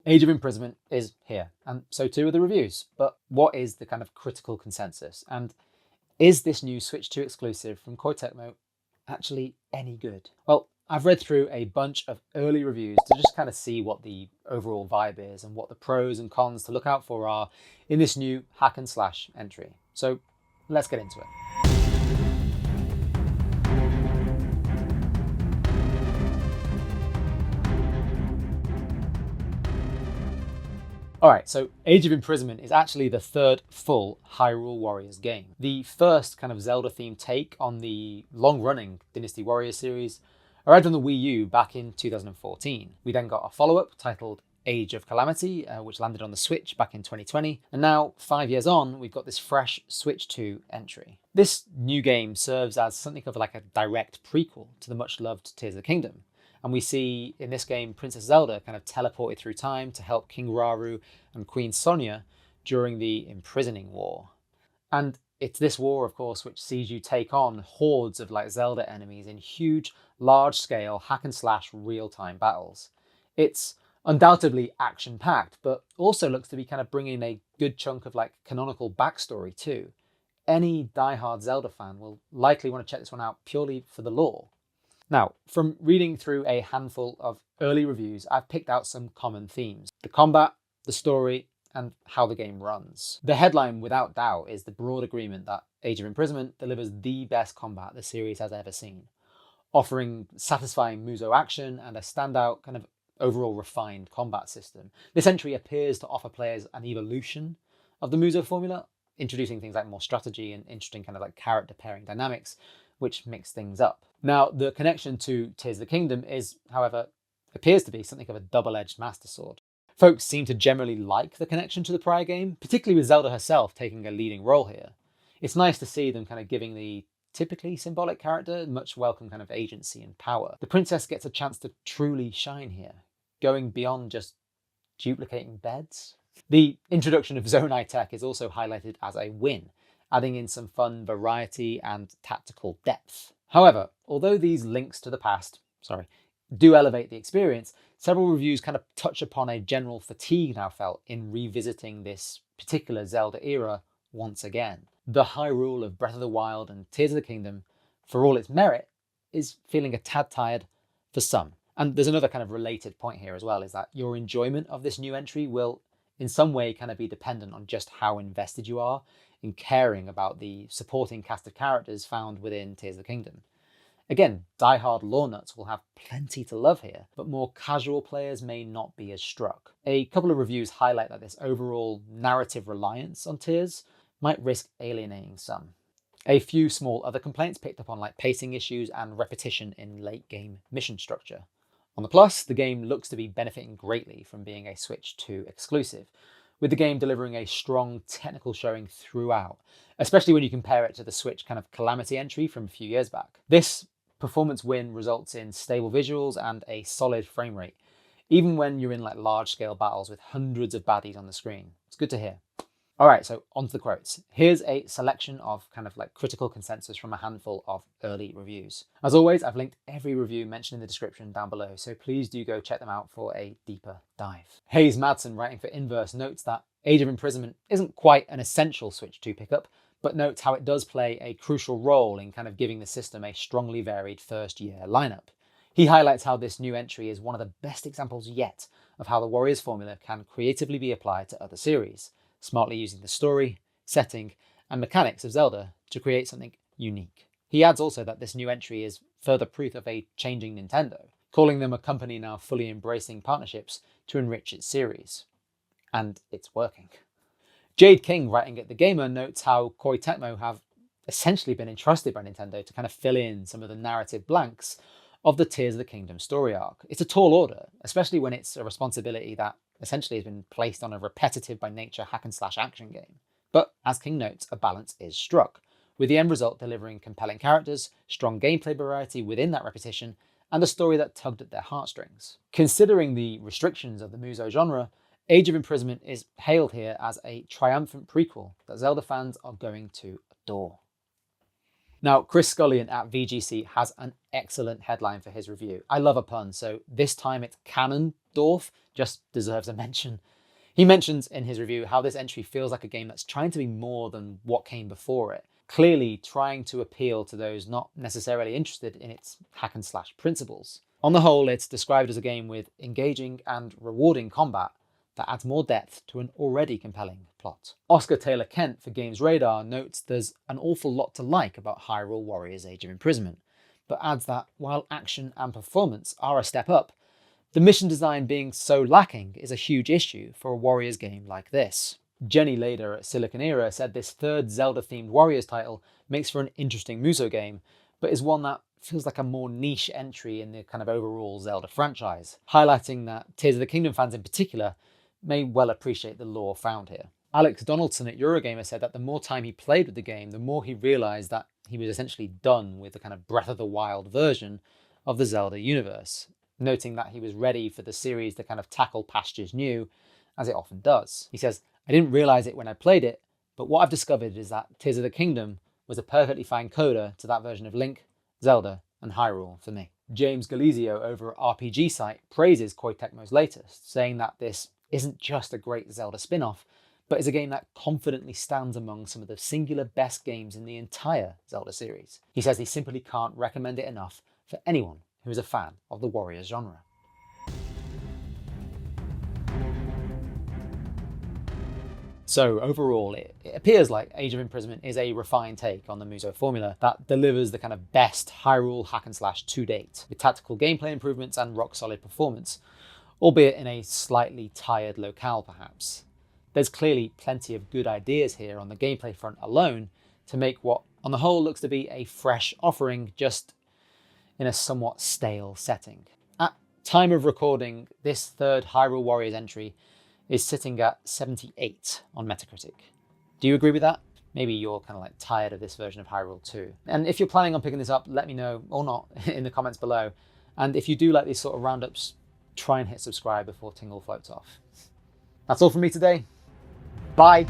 Age of Imprisonment is here, and so too are the reviews. But what is the kind of critical consensus? And is this new Switch 2 exclusive from Koei Tecmo actually any good? Well, I've read through a bunch of early reviews to just kind of see what the overall vibe is and what the pros and cons to look out for are in this new hack and slash entry. So let's get into it. Alright, so Age of Imprisonment is actually the third full Hyrule Warriors game. The first kind of Zelda-themed take on the long-running Dynasty Warriors series arrived on the Wii U back in 2014. We then got a follow-up titled Age of Calamity, which landed on the Switch back in 2020. And now, 5 years on, we've got this fresh Switch 2 entry. This new game serves as something of like a direct prequel to the much-loved Tears of the Kingdom. And we see in this game Princess Zelda kind of teleported through time to help King Rauru and Queen Sonia during the Imprisoning War. And it's this war, of course, which sees you take on hordes of like Zelda enemies in huge, large-scale hack and slash real-time battles. It's undoubtedly action-packed, but also looks to be kind of bringing a good chunk of like canonical backstory too. Any diehard Zelda fan will likely want to check this one out purely for the lore. Now, from reading through a handful of early reviews, I've picked out some common themes: the combat, the story, and how the game runs. The headline, without doubt, is the broad agreement that Age of Imprisonment delivers the best combat the series has ever seen, offering satisfying Musou action and a standout kind of overall refined combat system. This entry appears to offer players an evolution of the Musou formula, introducing things like more strategy and interesting kind of like character pairing dynamics, which mix things up. Now, the connection to Tears of the Kingdom is, however, appears to be something of a double-edged master sword. Folks seem to generally like the connection to the prior game, particularly with Zelda herself taking a leading role here. It's nice to see them kind of giving the typically symbolic character much welcome kind of agency and power. The princess gets a chance to truly shine here, going beyond just duplicating beds. The introduction of Zonai tech is also highlighted as a win, adding in some fun variety and tactical depth. However, although these links to the past, do elevate the experience, several reviews kind of touch upon a general fatigue now felt in revisiting this particular Zelda era once again. The Hyrule of Breath of the Wild and Tears of the Kingdom, for all its merit, is feeling a tad tired for some. And there's another kind of related point here as well, is that your enjoyment of this new entry will in some way kind of be dependent on just how invested you are in caring about the supporting cast of characters found within Tears of the Kingdom. Again, diehard lore nuts will have plenty to love here, but more casual players may not be as struck. A couple of reviews highlight that this overall narrative reliance on Tears might risk alienating some. A few small other complaints picked up on like pacing issues and repetition in late game mission structure. On the plus, the game looks to be benefiting greatly from being a Switch 2 exclusive, with the game delivering a strong technical showing throughout, especially when you compare it to the Switch kind of Calamity entry from a few years back. This performance win results in stable visuals and a solid frame rate, even when you're in like large-scale battles with hundreds of baddies on the screen. It's good to hear. All right, so on to the quotes. Here's a selection of kind of like critical consensus from a handful of early reviews. As always, I've linked every review mentioned in the description down below, so please do go check them out for a deeper dive. Hayes Madsen, writing for Inverse, notes that Age of Imprisonment isn't quite an essential Switch 2 pickup, but notes how it does play a crucial role in kind of giving the system a strongly varied first-year lineup. He highlights how this new entry is one of the best examples yet of how the Warriors formula can creatively be applied to other series, smartly using the story, setting, and mechanics of Zelda to create something unique. He adds also that this new entry is further proof of a changing Nintendo, calling them a company now fully embracing partnerships to enrich its series. And it's working. Jade King, writing at TheGamer, notes how Koei Tecmo have essentially been entrusted by Nintendo to kind of fill in some of the narrative blanks of the Tears of the Kingdom story arc. It's a tall order, especially when it's a responsibility that essentially has been placed on a repetitive by nature hack and slash action game. But as King notes, a balance is struck, with the end result delivering compelling characters, strong gameplay variety within that repetition, and a story that tugged at their heartstrings. Considering the restrictions of the Musou genre, Age of Imprisonment is hailed here as a triumphant prequel that Zelda fans are going to adore. Now, Chris Scullion at VGC has an excellent headline for his review. I love a pun, so this time it's Ganondorf, just deserves a mention. He mentions in his review how this entry feels like a game that's trying to be more than what came before it, clearly trying to appeal to those not necessarily interested in its hack and slash principles. On the whole, it's described as a game with engaging and rewarding combat that adds more depth to an already compelling plot. Oscar Taylor Kent for GamesRadar notes there's an awful lot to like about Hyrule Warriors Age of Imprisonment, but adds that while action and performance are a step up, the mission design being so lacking is a huge issue for a Warriors game like this. Jenny Lader at Siliconera said this third Zelda-themed Warriors title makes for an interesting Musou game, but is one that feels like a more niche entry in the kind of overall Zelda franchise, highlighting that Tears of the Kingdom fans in particular may well appreciate the lore found here. Alex Donaldson at Eurogamer said that the more time he played with the game, the more he realised that he was essentially done with the kind of Breath of the Wild version of the Zelda universe, noting that he was ready for the series to kind of tackle pastures new, as it often does. He says, "I didn't realise it when I played it, but what I've discovered is that Tears of the Kingdom was a perfectly fine coda to that version of Link, Zelda, and Hyrule for me." James Galizio over at RPG Site praises Koei Tecmo's latest, saying that this isn't just a great Zelda spin-off, but is a game that confidently stands among some of the singular best games in the entire Zelda series. He says he simply can't recommend it enough for anyone who is a fan of the Warriors genre. So overall, it appears like Age of Imprisonment is a refined take on the Musou formula that delivers the kind of best Hyrule hack and slash to date, with tactical gameplay improvements and rock-solid performance, albeit in a slightly tired locale perhaps. There's clearly plenty of good ideas here on the gameplay front alone to make what on the whole looks to be a fresh offering, just in a somewhat stale setting. At time of recording, this third Hyrule Warriors entry is sitting at 78 on Metacritic. Do you agree with that? Maybe you're kind of like tired of this version of Hyrule too. And if you're planning on picking this up, let me know, or not, in the comments below. And if you do like these sort of roundups, try and hit subscribe before Tingle floats off. That's all from me today. Bye.